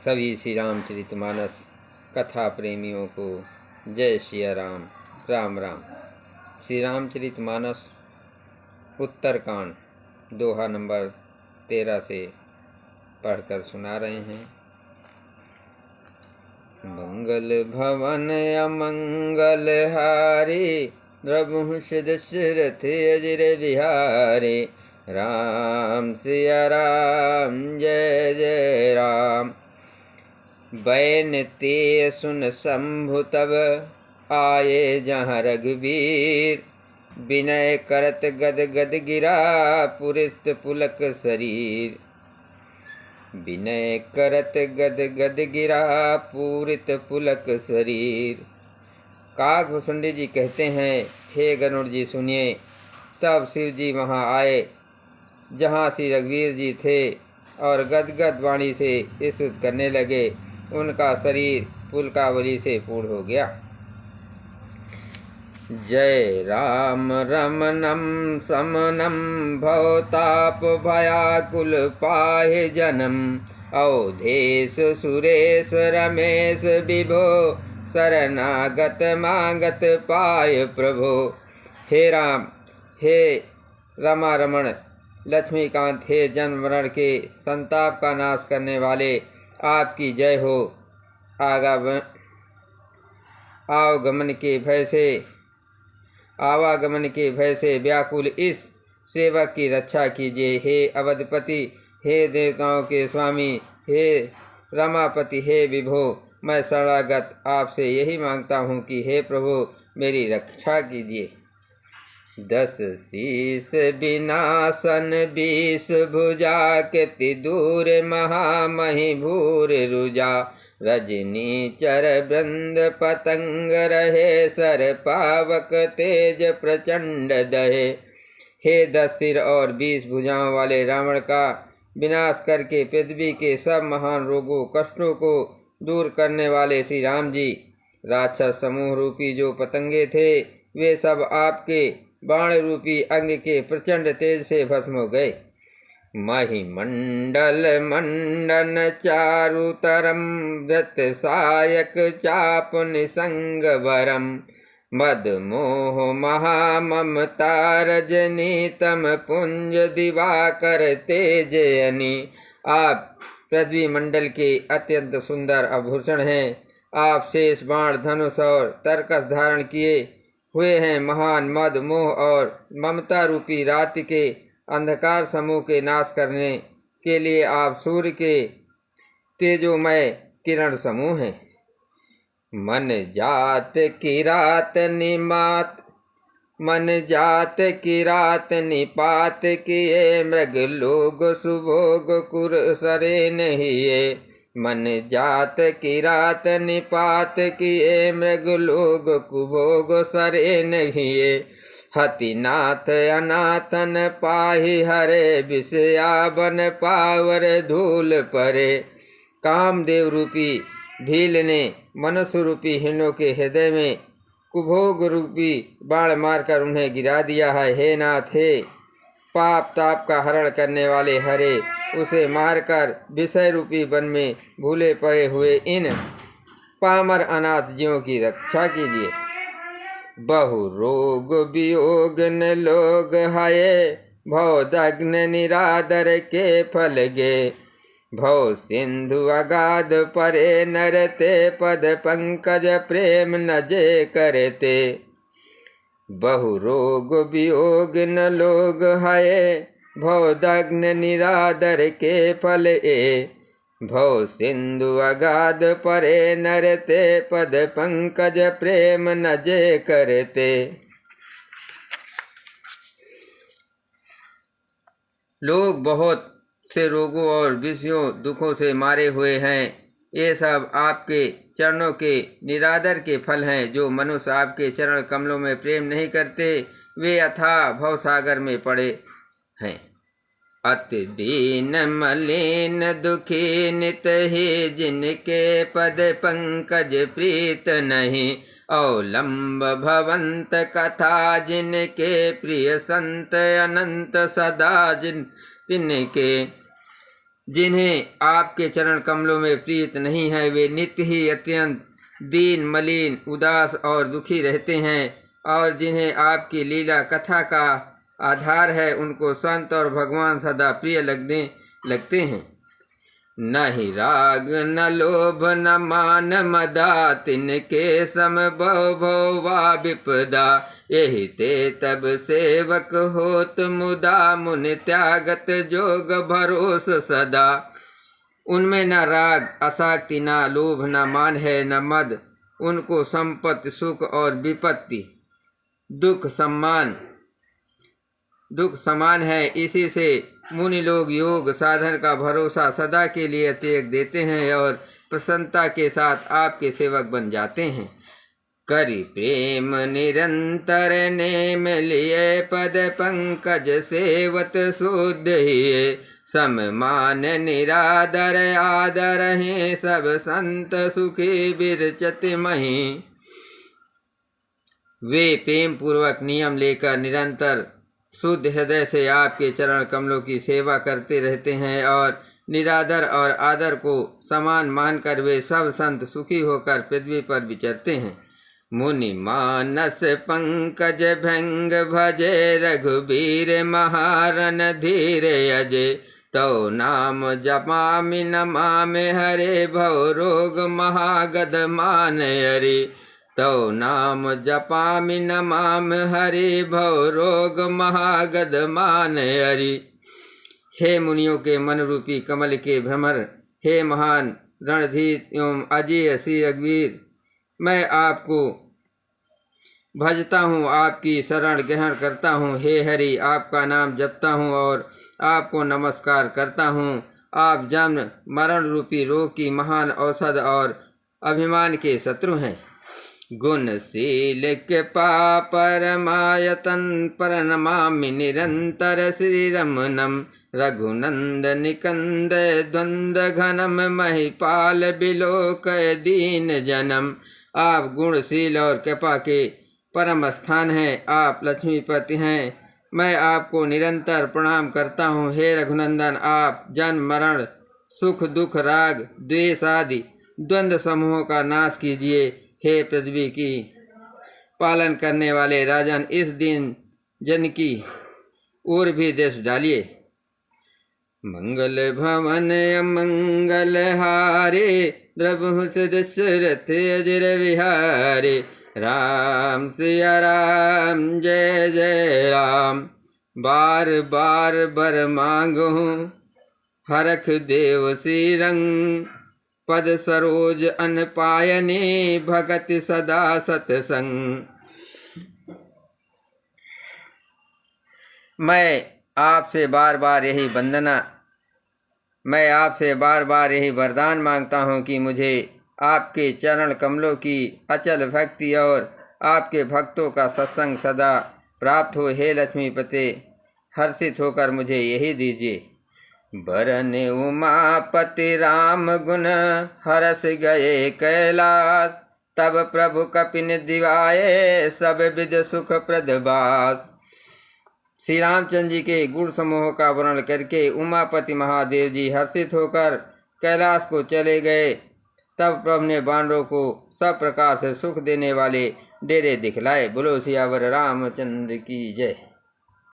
सभी श्री रामचरितमानस कथा प्रेमियों को जय सिया राम। राम राम। श्री रामचरितमानस उत्तरकांड दोहा नंबर 13 से पढ़कर सुना रहे हैं। मंगल भवन अमंगल हारी, द्रवहुष दशरथ अजर बिहारी। राम सिया राम जय जय राम। बैन ते सुन शंभु तब आए जहाँ रघुवीर। विनय करत गद गद गिरा पुरिस्त पुलक शरीर। विनय करत गद गद गिरा पूरित पुलक शरीर। काकभूषुंडी जी कहते हैं, हे गरुड़ जी सुनिए। तब शिव जी वहाँ आए जहाँ श्री रघुवीर जी थे और गदगद वाणी से स्तुति करने लगे। उनका शरीर पुलकावली से पूर्ण हो गया। जय राम रमनम समनम भवताप भयाकुल पाहि जन्म। अवधेश सुरेश रमेश विभो शरणागत मांगत पाय प्रभो। हे राम, हे रमा रमण लक्ष्मीकांत, हे जन्म मरण के संताप का नाश करने वाले, आपकी जय हो। आवागमन के भय से व्याकुल इस सेवक की रक्षा कीजिए। हे अवधपति, हे देवताओं के स्वामी, हे रमापति, हे विभो, मैं शरणागत आपसे यही मांगता हूँ कि हे प्रभु मेरी रक्षा कीजिए। 10 शीस विनाशन 20 भुजा, किति दूर महामहि भूर रुजा। रजनी चर वृंद पतंग रहे, सर पावक तेज प्रचंड दहे। हे 10 सिर और 20 भुजाओं वाले रावण का विनाश करके पृथ्वी के सब महान रोगों कष्टों को दूर करने वाले श्री राम जी, राक्षस समूह रूपी जो पतंगे थे वे सब आपके बाण रूपी अंग के प्रचंड तेज से भस्म हो गए। महिमंडल मंडन चारुतरम, धृत सायक चाप निसंग वरम। मद मोह महाममता रजनी, तम पुंज दिवाकर तेजयनी। आप पृथ्वी मंडल के अत्यंत सुंदर आभूषण हैं। आप शेष बाण धनुष और तरकस धारण किए हुए हैं। महान मद मोह और ममता रूपी रात्रि के अंधकार समूह के नाश करने के लिए आप सूर्य के तेजोमय किरण समूह हैं। मन जात की रात निपात किए, मृग लोग सुभोग कुर सरे नहीं। मन जात की रात निपात किए, मृग लोग कुभोग सरे नहीं। हतिनाथ अनाथन पाहि हरे, विषया बन पावर धूल परे। कामदेव रूपी भील ने मनुष्य रूपी हिरणों के हृदय में कुभोग रूपी बाण मारकर उन्हें गिरा दिया है। हे नाथ, हे पाप ताप का हरण करने वाले हरे, उसे मारकर विषय रूपी वन में भूले पड़े हुए इन पामर अनाथ जीवों की रक्षा कीजिए। बहु रोग वियोग न लोग हाये, भव दग्न निरादर के फल गे। भव सिंधु अगाध परे नरते, पद पंकज प्रेम न जे करते। बहु रोग वियोग न लोग हाये, भव दग्न निरादर के फल ए। भव सिंधु अगाध परे नरते, पद पंकज प्रेम न जे करते। लोग बहुत से रोगों और विषयों दुखों से मारे हुए हैं। ये सब आपके चरणों के निरादर के फल हैं। जो मनुष्य आपके चरण कमलों में प्रेम नहीं करते वे अथाह भवसागर में पड़े हैं। अति दीन मलिन दुखी नित ही, जिनके पद पंकज प्रीत नहीं। अवलंब भवंत कथा, जिनके प्रिय संत अनंत सदा तिनके। जिन्हें आपके चरण कमलों में प्रीत नहीं है, वे नित्य ही अत्यंत दीन, मलिन, उदास और दुखी रहते हैं। और जिन्हें आपकी लीला कथा का आधार है, उनको संत और भगवान सदा प्रिय लगते हैं। न ही राग न लोभ न मान मदा, तिनके सम भव भव वा विपदा। यही ते तब सेवक होत मुदा, मुनि त्यागत जोग भरोस सदा। उनमें न राग आसक्ति, न लोभ, न मान है, न मद। उनको संपत्ति, सुख और विपत्ति, दुख समान है। इसी से मुनि लोग योग साधन का भरोसा सदा के लिए त्याग देते हैं और प्रसन्नता के साथ आपके सेवक बन जाते हैं। करि प्रेम निरंतर नेम लिए, पद पंकज सेवत शुद्ध हिये। सम मान निरादर आदर हैं, सब संत सुखी विरचत मही। वे प्रेम पूर्वक नियम लेकर निरंतर शुद्ध हृदय से आपके चरण कमलों की सेवा करते रहते हैं और निरादर और आदर को समान मानकर वे सब संत सुखी होकर पृथ्वी पर विचरते हैं। मुनि मानस पंकज भंग भजे, रघुबीर महारन धीर अजय। तो नाम जपामि नमामि हरे, भव रोग महागद मान हरि। तो नाम जपामि नमामि हरि, भव रोग महागद मान हरि। हे मुनियों के मन रूपी कमल के भ्रमर, हे महान रणधीर एवं अजय श्री रघुवीर, मैं आपको भजता हूँ, आपकी शरण ग्रहण करता हूँ। हे हरि, आपका नाम जपता हूँ और आपको नमस्कार करता हूँ। आप जन्म मरण रूपी रोग की महान औषध और अभिमान के शत्रु हैं। गुणशील कृपा परमायतन, प्रणमामि निरंतर श्री रमणम। रघुनंद निकंद द्वंद्व घनम, महिपाल बिलोक दीन जनम। आप गुणशील और कृपा के परम स्थान हैं, आप लक्ष्मीपति हैं। मैं आपको निरंतर प्रणाम करता हूँ। हे रघुनंदन, आप जन्म मरण, सुख दुख, राग द्वेष आदि द्वंद्व समूहों का नाश कीजिए। हे पृथ्वी की पालन करने वाले राजन, इस दिन जन की ओर भी दृष्टि डालिए। मंगल भवन अमंगल हारे, द्रवहु दशरथ अजर विहारे। राम सिया राम, जय जय राम। बार बार बर मांगो, हरख देव श्री रंग। पद सरोज अन पायने, भगत सदा सतसंग। मैं आपसे बार बार यही वरदान मांगता हूँ कि मुझे आपके चरण कमलों की अचल भक्ति और आपके भक्तों का सत्संग सदा प्राप्त हो। हे लक्ष्मीपते, हर्षित होकर मुझे यही दीजिए। बरन उमापति राम गुण, हरस गए कैलाश। तब प्रभु कपिन दिवाए, सब विद सुख प्रदबास। श्री रामचंद्र जी के गुण समूह का वर्णन करके उमापति महादेव जी हर्षित होकर कैलाश को चले गए। तब प्रभु ने बानरों को सब प्रकार से सुख देने वाले डेरे दिखलाए। बोलो सियावर रामचंद्र की जय।